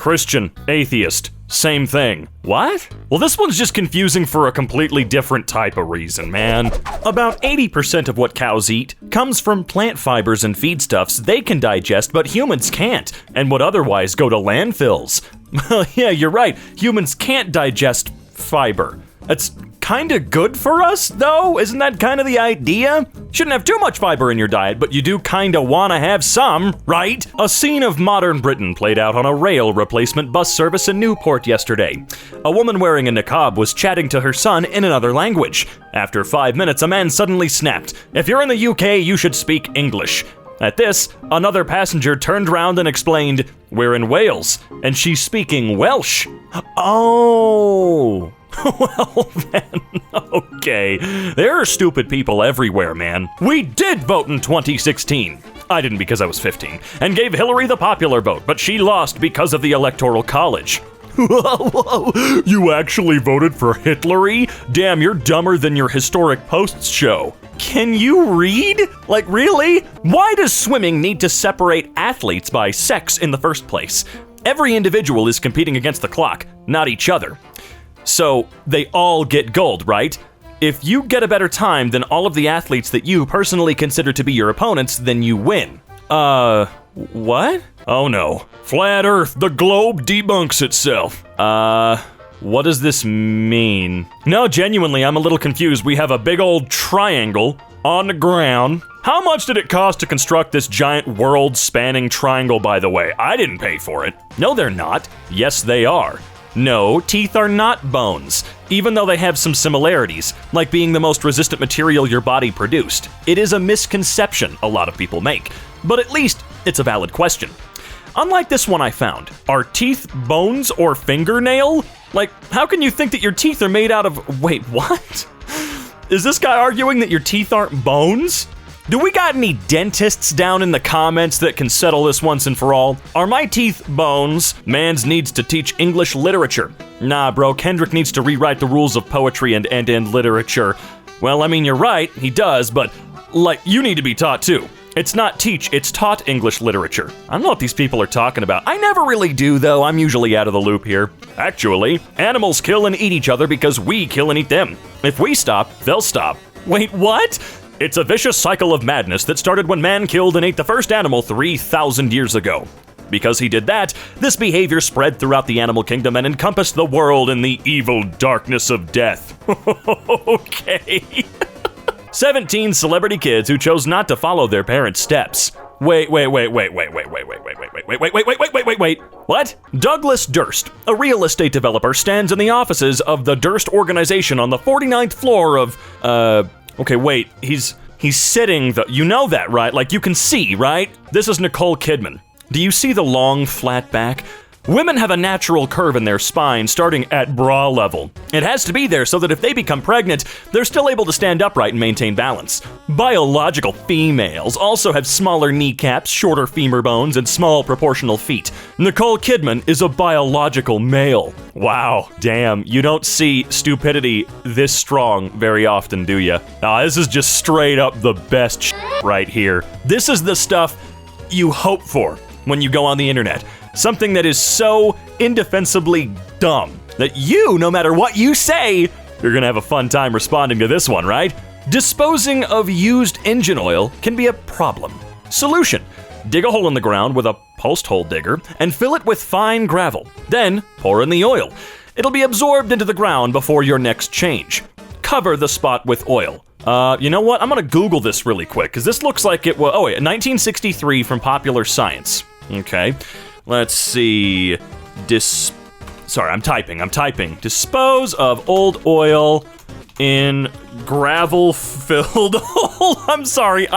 Christian, atheist, same thing. What? Well, this one's just confusing for a completely different type of reason, man. About 80% of what cows eat comes from plant fibers and feedstuffs they can digest, but humans can't, and would otherwise go to landfills. Well, yeah, you're right. Humans can't digest fiber. That's kinda good for us, though. Isn't that kind of the idea? Shouldn't have too much fiber in your diet, but you do kinda wanna have some, right? A scene of modern Britain played out on a rail replacement bus service in Newport yesterday. A woman wearing a niqab was chatting to her son in another language. After 5 minutes, a man suddenly snapped, "If you're in the UK, you should speak English." At this, another passenger turned around and explained, "We're in Wales, and she's speaking Welsh." Oh. Well then, okay. There are stupid people everywhere, man. We did vote in 2016. I didn't because I was 15, and gave Hillary the popular vote, but she lost because of the Electoral College. Whoa, you actually voted for Hitlery? Damn, you're dumber than your Historic Posts show. Can you read? Like, really? Why does swimming need to separate athletes by sex in the first place? Every individual is competing against the clock, not each other. So they all get gold, right? If you get a better time than all of the athletes that you personally consider to be your opponents, then you win. What? Oh no. Flat Earth, the globe debunks itself. What does this mean? No, genuinely, I'm a little confused. We have a big old triangle on the ground. How much did it cost to construct this giant world-spanning triangle, by the way? I didn't pay for it. No, they're not. Yes, they are. No, teeth are not bones, even though they have some similarities, like being the most resistant material your body produced. It is a misconception a lot of people make, but at least it's a valid question. Unlike this one I found, are teeth bones or fingernail? Like, how can you think that your teeth are made out of... Wait, what? Is this guy arguing that your teeth aren't bones? Do we got any dentists down in the comments that can settle this once and for all? Are my teeth bones? Mans needs to teach English literature. Nah, bro, Kendrick needs to rewrite the rules of poetry and literature. Well, I mean, you're right, he does, but, like, you need to be taught too. It's not teach, it's taught English literature. I don't know what these people are talking about. I never really do, though. I'm usually out of the loop here. Actually, animals kill and eat each other because we kill and eat them. If we stop, they'll stop. Wait, what? It's a vicious cycle of madness that started when man killed and ate the first animal 3,000 years ago. Because he did that, this behavior spread throughout the animal kingdom and encompassed the world in the evil darkness of death. Okay. 17 celebrity kids who chose not to follow their parents' steps. Wait. What? Douglas Durst, a real estate developer, stands in the offices of the Durst Organization on the 49th floor of, okay, wait, he's sitting, you know that, right? Like, you can see, right? This is Nicole Kidman. Do you see the long, flat back? Women have a natural curve in their spine starting at bra level. It has to be there so that if they become pregnant, they're still able to stand upright and maintain balance. Biological females also have smaller kneecaps, shorter femur bones, and small proportional feet. Nicole Kidman is a biological male. Wow, damn, you don't see stupidity this strong very often, do ya? This is just straight up the best right here. This is the stuff you hope for when you go on the internet. Something that is so indefensibly dumb that you, no matter what you say, you're gonna have a fun time responding to this one, right? Disposing of used engine oil can be a problem. Solution: dig a hole in the ground with a post hole digger and fill it with fine gravel. Then pour in the oil. It'll be absorbed into the ground before your next change. Cover the spot with oil. You know what? I'm gonna Google this really quick, because this looks like it was, 1963 from Popular Science. Okay. Let's see. Sorry, I'm typing. Dispose of old oil in gravel-filled hole. I'm sorry.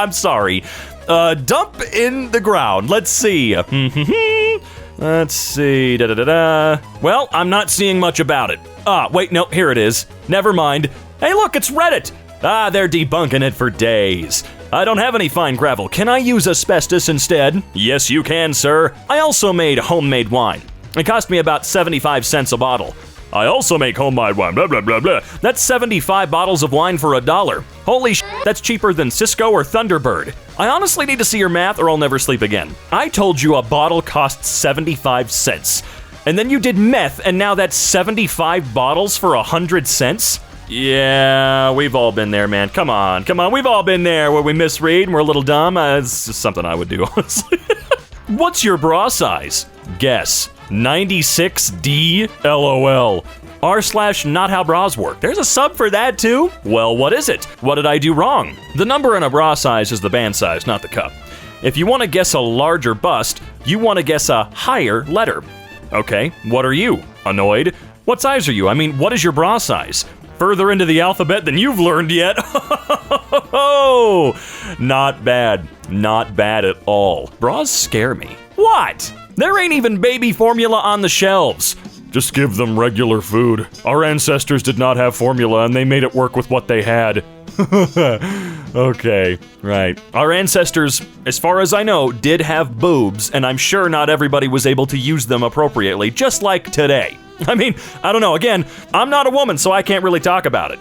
Dump in the ground. Let's see. Let's see. Well, I'm not seeing much about it. Wait, no, here it is. Never mind. Hey, look, it's Reddit. They're debunking it for days. I don't have any fine gravel. Can I use asbestos instead? Yes, you can, sir. I also made homemade wine. It cost me about 75 cents a bottle. I also make homemade wine, blah, blah, blah, blah. That's 75 bottles of wine for $1. Holy sh**, that's cheaper than Cisco or Thunderbird. I honestly need to see your math or I'll never sleep again. I told you a bottle costs 75 cents. And then you did meth, and now that's 75 bottles for 100 cents? Yeah, we've all been there, man. Come on. We've all been there where we misread and we're a little dumb. It's just something I would do, honestly. What's your bra size? Guess. 96D? LOL. r/not how bras work. There's a sub for that too? Well, what is it? What did I do wrong? The number in a bra size is the band size, not the cup. If you want to guess a larger bust, you want to guess a higher letter. Okay, what are you? Annoyed? What size are you? I mean, what is your bra size? Further into the alphabet than you've learned yet. Not bad. Not bad at all. Bras scare me. What? There ain't even baby formula on the shelves. Just give them regular food. Our ancestors did not have formula and they made it work with what they had. Okay, right. Our ancestors, as far as I know, did have boobs, and I'm sure not everybody was able to use them appropriately, just like today. I mean, I don't know, again, I'm not a woman, so I can't really talk about it.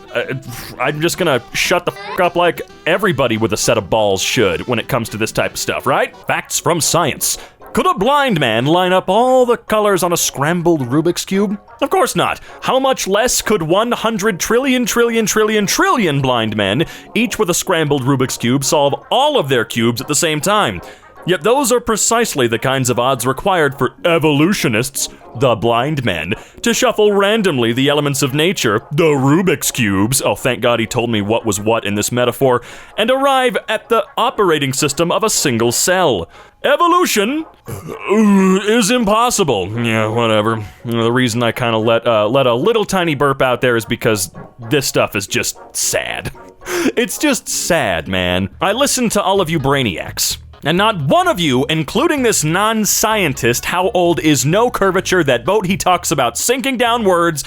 I'm just gonna shut the f up like everybody with a set of balls should when it comes to this type of stuff, right? Facts from science. Could a blind man line up all the colors on a scrambled Rubik's Cube? Of course not. How much less could 100 trillion blind men, each with a scrambled Rubik's Cube, solve all of their cubes at the same time? Yet those are precisely the kinds of odds required for evolutionists, the blind men, to shuffle randomly the elements of nature, the Rubik's Cubes, oh thank God he told me what was what in this metaphor, and arrive at the operating system of a single cell. Evolution is impossible. Yeah, whatever. The reason I kind of let a little tiny burp out there is because this stuff is just sad. It's just sad, man. I listen to all of you brainiacs. And not one of you, including this non-scientist, how old is no curvature, that boat he talks about sinking downwards,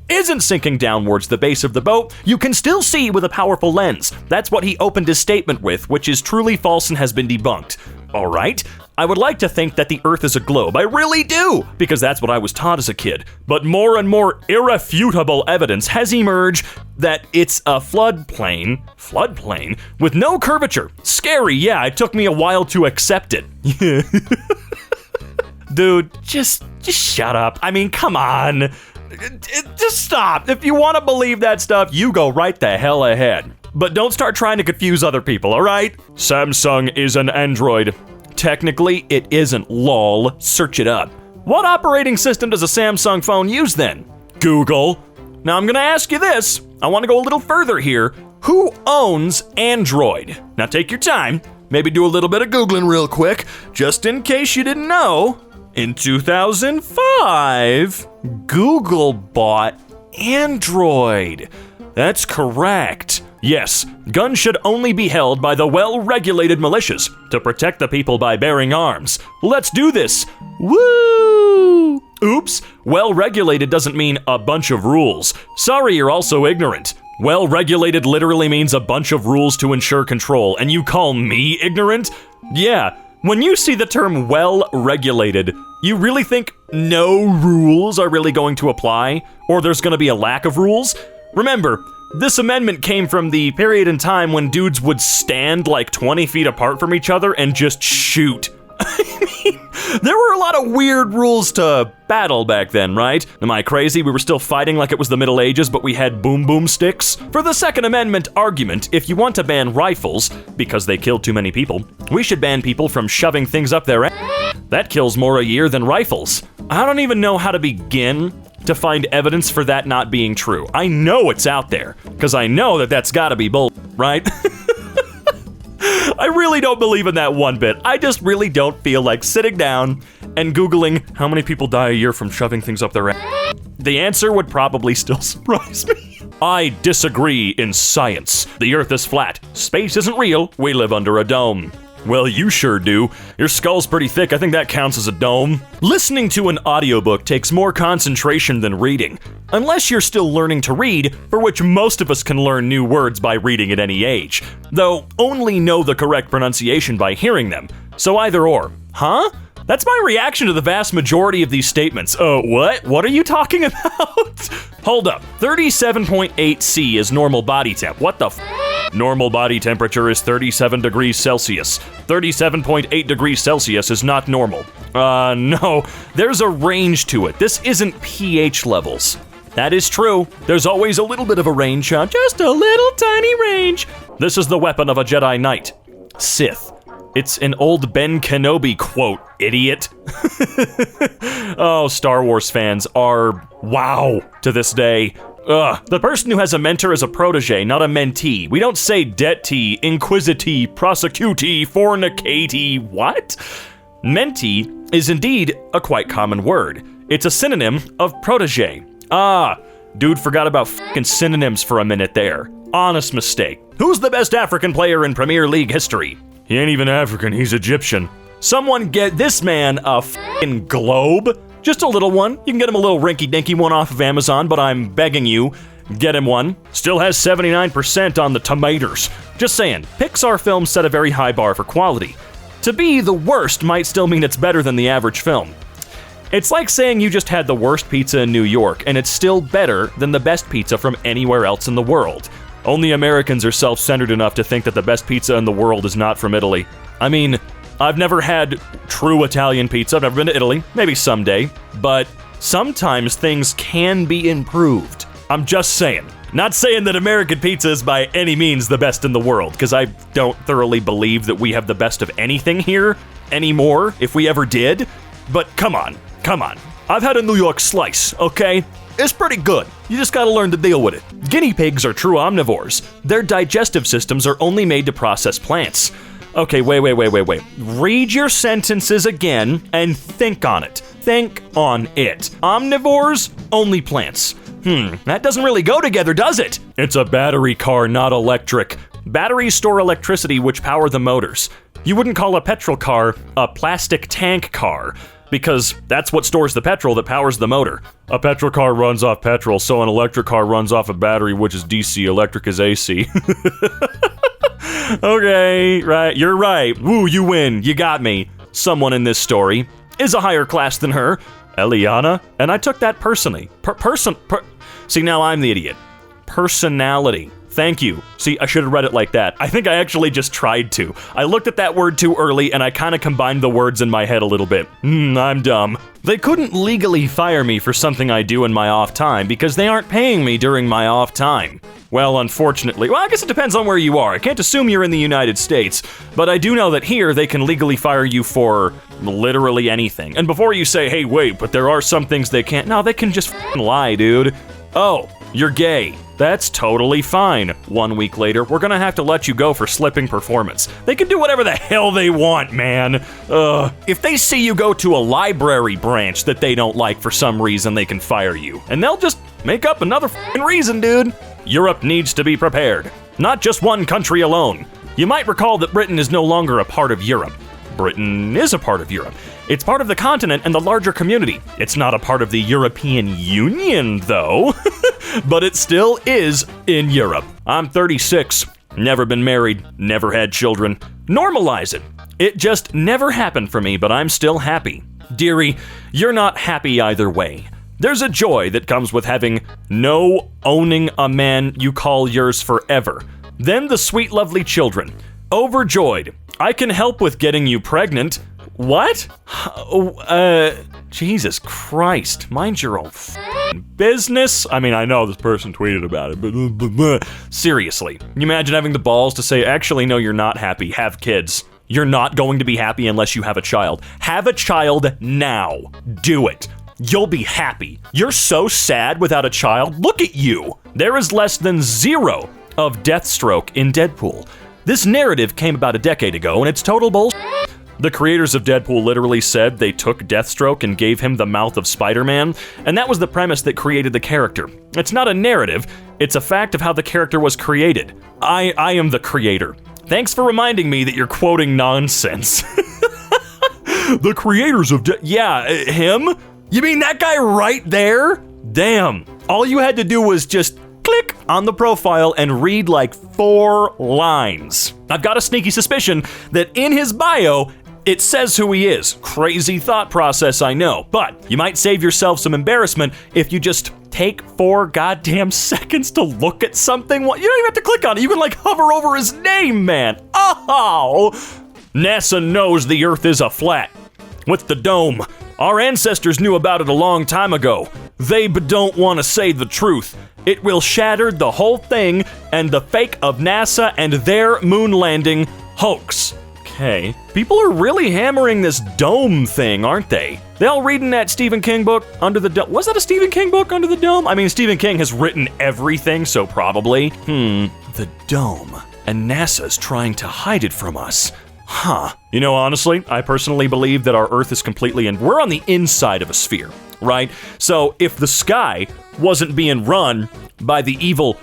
isn't sinking downwards the base of the boat. You can still see with a powerful lens. That's what he opened his statement with, which is truly false and has been debunked. All right? I would like to think that the Earth is a globe. I really do, because that's what I was taught as a kid. But more and more irrefutable evidence has emerged that it's a floodplain, with no curvature. Scary, yeah, it took me a while to accept it. Dude, just shut up. I mean, come on. Just stop. If you want to believe that stuff, you go right the hell ahead. But don't start trying to confuse other people, all right? Samsung is an Android. Technically, it isn't, lol. Search it up. What operating system does a Samsung phone use then? Google. Now I'm gonna ask you this. I wanna go a little further here. Who owns Android? Now take your time. Maybe do a little bit of Googling real quick, just in case you didn't know. In 2005, Google bought Android. That's correct. Yes, guns should only be held by the well-regulated militias to protect the people by bearing arms. Let's do this. Woo! Oops, well-regulated doesn't mean a bunch of rules. Sorry, you're also ignorant. Well-regulated literally means a bunch of rules to ensure control, and you call me ignorant? Yeah, when you see the term well-regulated, you really think no rules are really going to apply? Or there's gonna be a lack of rules? Remember, this amendment came from the period in time when dudes would stand like 20 feet apart from each other and just shoot. I mean, there were a lot of weird rules to battle back then, right? Am I crazy? We were still fighting like it was the Middle Ages, but we had boom sticks? For the Second Amendment argument, if you want to ban rifles, because they killed too many people, we should ban people from shoving things up their ass. That kills more a year than rifles. I don't even know how to begin to find evidence for that not being true. I know it's out there, because I know that that's gotta be bull, right? I really don't believe in that one bit. I just really don't feel like sitting down and Googling how many people die a year from shoving things up their ass. The answer would probably still surprise me. I disagree in science. The Earth is flat. Space isn't real. We live under a dome. Well, you sure do. Your skull's pretty thick. I think that counts as a dome. Listening to an audiobook takes more concentration than reading. Unless you're still learning to read, for which most of us can learn new words by reading at any age. Though, only know the correct pronunciation by hearing them. So either or. Huh? That's my reaction to the vast majority of these statements. What? What are you talking about? Hold up. 37.8 C is normal body temp. What the f? Normal body temperature is 37 degrees Celsius. 37.8 degrees Celsius is not normal. No, there's a range to it. This isn't pH levels. That is true. There's always a little bit of a range, just a little tiny range. This is the weapon of a Jedi Knight. Sith. It's an old Ben Kenobi quote, idiot. Oh, Star Wars fans are wow to this day. The person who has a mentor is a protege, not a mentee. We don't say dettee, inquisitee, prosecutee, fornicatee, what? Mentee is indeed a quite common word. It's a synonym of protege. Dude forgot about f***ing synonyms for a minute there. Honest mistake. Who's the best African player in Premier League history? He ain't even African, he's Egyptian. Someone get this man a f***ing globe. Just a little one. You can get him a little rinky-dinky one off of Amazon, but I'm begging you, get him one. Still has 79% on the tomatoes. Just saying, Pixar films set a very high bar for quality. To be the worst might still mean it's better than the average film. It's like saying you just had the worst pizza in New York, and it's still better than the best pizza from anywhere else in the world. Only Americans are self-centered enough to think that the best pizza in the world is not from Italy. I mean, I've never had true Italian pizza. I've never been to Italy. Maybe someday. But sometimes things can be improved. I'm just saying. Not saying that American pizza is by any means the best in the world, because I don't thoroughly believe that we have the best of anything here anymore, if we ever did. But come on. I've had a New York slice, okay? It's pretty good. You just gotta learn to deal with it. Guinea pigs are true omnivores. Their digestive systems are only made to process plants. Okay, wait. Read your sentences again and think on it. Think on it. Omnivores, only plants. That doesn't really go together, does it? It's a battery car, not electric. Batteries store electricity which power the motors. You wouldn't call a petrol car a plastic tank car, because that's what stores the petrol that powers the motor. A petrol car runs off petrol, so an electric car runs off a battery, which is DC. Electric is AC. Okay, right, you're right. Woo, you win. You got me. Someone in this story is a higher class than her, Eliana, and I took that personally. See, now I'm the idiot. Personality. Thank you. See, I should have read it like that. I think I actually just tried to. I looked at that word too early and I kind of combined the words in my head a little bit. I'm dumb. They couldn't legally fire me for something I do in my off time because they aren't paying me during my off time. Well, unfortunately, I guess it depends on where you are. I can't assume you're in the United States, but I do know that here they can legally fire you for literally anything. And before you say, hey, wait, but there are some things they can't, no, they can just f***ing lie, dude. Oh, you're gay. That's totally fine. 1 week later, we're gonna have to let you go for slipping performance. They can do whatever the hell they want, man. If they see you go to a library branch that they don't like for some reason, they can fire you. And they'll just make up another f***ing reason, dude. Europe needs to be prepared. Not just one country alone. You might recall that Britain is no longer a part of Europe. Britain is a part of Europe. It's part of the continent and the larger community. It's not a part of the European Union, though. But it still is in Europe. I'm 36, never been married, never had children. Normalize it. It just never happened for me, but I'm still happy. Dearie, you're not happy either way. There's a joy that comes with having no owning a man you call yours forever. Then the sweet lovely children. Overjoyed. I can help with getting you pregnant. What? Jesus Christ. Mind your own business. I mean, I know this person tweeted about it, but seriously. Can you imagine having the balls to say, actually, no, you're not happy. Have kids. You're not going to be happy unless you have a child. Have a child now. Do it. You'll be happy. You're so sad without a child. Look at you. There is less than 0 of Deathstroke in Deadpool. This narrative came about a decade ago, and it's total bullshit. The creators of Deadpool literally said they took Deathstroke and gave him the mouth of Spider-Man, and that was the premise that created the character. It's not a narrative, it's a fact of how the character was created. I am the creator. Thanks for reminding me that you're quoting nonsense. The creators of yeah, him? You mean that guy right there? Damn. All you had to do was just click on the profile and read like 4 lines. I've got a sneaky suspicion that in his bio, it says who he is. Crazy thought process, I know, but you might save yourself some embarrassment if you just take 4 goddamn seconds to look at something? What? You don't even have to click on it. You can like hover over his name, man. Oh! NASA knows the Earth is a flat. With the dome. Our ancestors knew about it a long time ago. They don't want to say the truth. It will shatter the whole thing and the fake of NASA and their moon landing hoax. Okay. People are really hammering this dome thing, aren't they? They all reading that Stephen King book, Under the Dome? Was that a Stephen King book, Under the Dome? I mean, Stephen King has written everything, so probably. The dome. And NASA's trying to hide it from us. Huh. You know, honestly, I personally believe that our Earth is completely we're on the inside of a sphere, right? So if the sky wasn't being run by the evil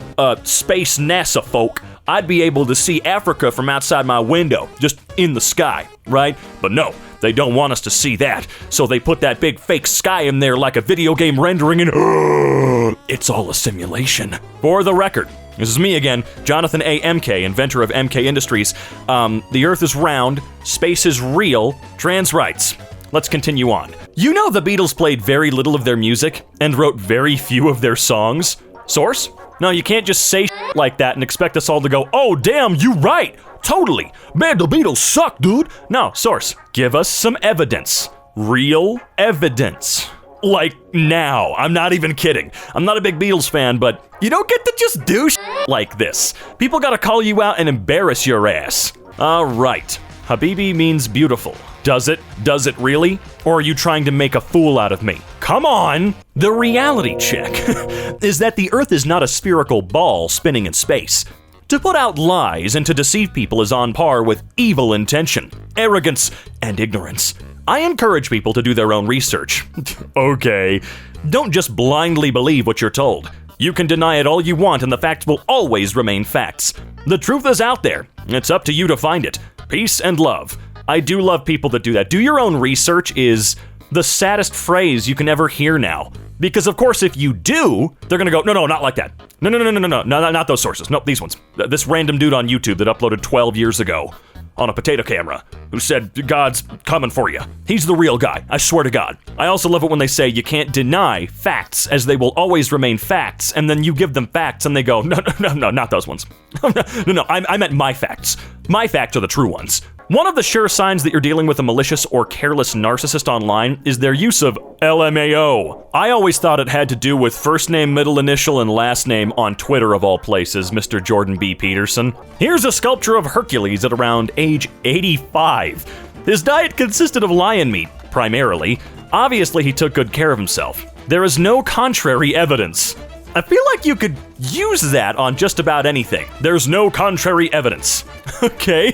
space NASA folk, I'd be able to see Africa from outside my window, just in the sky, right? But no, they don't want us to see that, so they put that big fake sky in there like a video game rendering, and it's all a simulation. For the record, this is me again, Jonathan A. EmKay, inventor of EmKay Industries. The Earth is round, space is real, trans rights. Let's continue on. You know the Beatles played very little of their music and wrote very few of their songs? Source? No, you can't just say like that and expect us all to go, oh damn, you right, totally. Man, the Beatles suck, dude. No, source, give us some evidence. Real evidence. Like now, I'm not even kidding. I'm not a big Beatles fan, but you don't get to just do like this. People gotta call you out and embarrass your ass. All right, Habibi means beautiful. Does it? Does it really? Or are you trying to make a fool out of me? Come on! The reality check is that the Earth is not a spherical ball spinning in space. To put out lies and to deceive people is on par with evil intention, arrogance, and ignorance. I encourage people to do their own research. Okay. Don't just blindly believe what you're told. You can deny it all you want and the facts will always remain facts. The truth is out there. It's up to you to find it. Peace and love. I do love people that do that. Do your own research is the saddest phrase you can ever hear now. Because of course if you do, they're gonna go, no, not like that. No, not those sources. Nope, these ones. This random dude on YouTube that uploaded 12 years ago on a potato camera who said, God's coming for you. He's the real guy, I swear to God. I also love it when they say you can't deny facts as they will always remain facts, and then you give them facts and they go, no, not those ones. No, I meant my facts. My facts are the true ones. One of the sure signs that you're dealing with a malicious or careless narcissist online is their use of LMAO. I always thought it had to do with first name, middle initial, and last name on Twitter of all places, Mr. Jordan B. Peterson. Here's a sculpture of Hercules at around age 85. His diet consisted of lion meat, primarily. Obviously, he took good care of himself. There is no contrary evidence. I feel like you could use that on just about anything. There's no contrary evidence. Okay.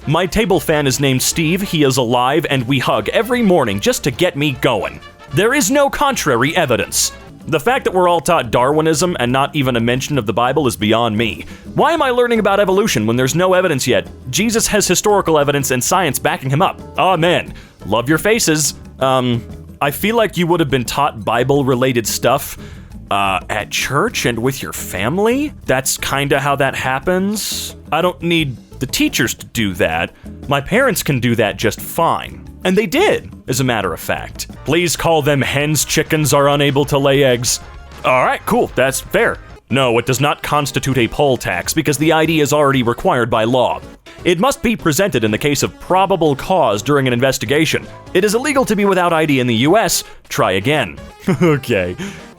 My table fan is named Steve, he is alive, and we hug every morning just to get me going. There is no contrary evidence. The fact that we're all taught Darwinism and not even a mention of the Bible is beyond me. Why am I learning about evolution when there's no evidence yet? Jesus has historical evidence and science backing him up. Amen. Love your faces. I feel like you would have been taught Bible-related stuff at church and with your family. That's kinda how that happens. I don't need the teachers to do that. My parents can do that just fine. And they did, as a matter of fact. Please call them hens. Chickens are unable to lay eggs. All right, cool, that's fair. No, it does not constitute a poll tax because the ID is already required by law. It must be presented in the case of probable cause during an investigation. It is illegal to be without ID in the US. Try again. Okay.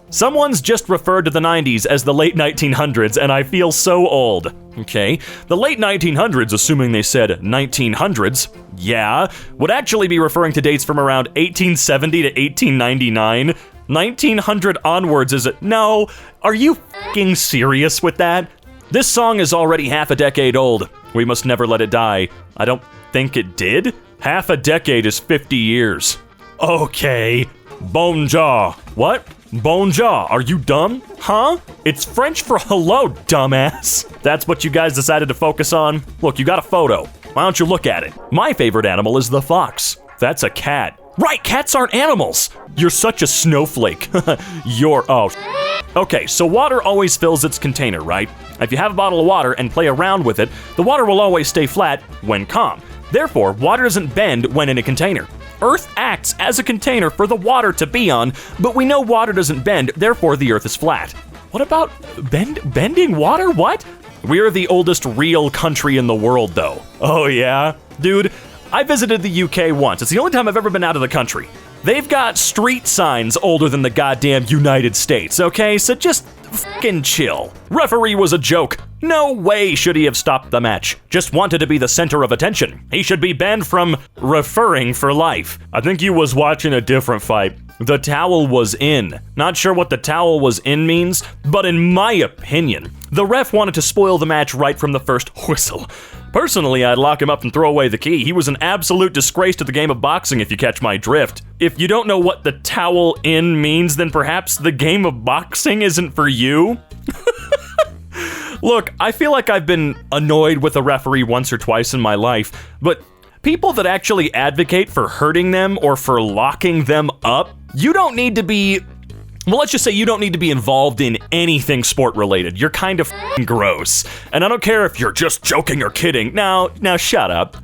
Someone's just referred to the 90s as the late 1900s, and I feel so old. Okay, the late 1900s, assuming they said 1900s, yeah, would actually be referring to dates from around 1870 to 1899. 1900 onwards is it? No, are you f***ing serious with that? This song is already half a decade old. We must never let it die. I don't think it did? Half a decade is 50 years. Okay, bone jaw. What? Bone jaw, are you dumb? Huh? It's French for hello, dumbass. That's what you guys decided to focus on? Look, you got a photo. Why don't you look at it? My favorite animal is the fox. That's a cat. Right, cats aren't animals. You're such a snowflake. Okay, so water always fills its container, right? If you have a bottle of water and play around with it, the water will always stay flat when calm. Therefore, water doesn't bend when in a container. Earth acts as a container for the water to be on, but we know water doesn't bend, therefore the Earth is flat. What about bending water? What? We're the oldest real country in the world, though. Oh yeah? Dude, I visited the UK once. It's the only time I've ever been out of the country. They've got street signs older than the goddamn United States, okay? So just fucking chill. Referee was a joke. No way should he have stopped the match. Just wanted to be the center of attention. He should be banned from referring for life. I think he was watching a different fight. The towel was in. Not sure what the towel was in means, but in my opinion, the ref wanted to spoil the match right from the first whistle. Personally, I'd lock him up and throw away the key. He was an absolute disgrace to the game of boxing, if you catch my drift. If you don't know what the towel in means, then perhaps the game of boxing isn't for you? Look, I feel like I've been annoyed with a referee once or twice in my life, but people that actually advocate for hurting them or for locking them up, you don't need to be, well, let's just say you don't need to be involved in anything sport related. You're kind of gross. And I don't care if you're just joking or kidding. Now shut up.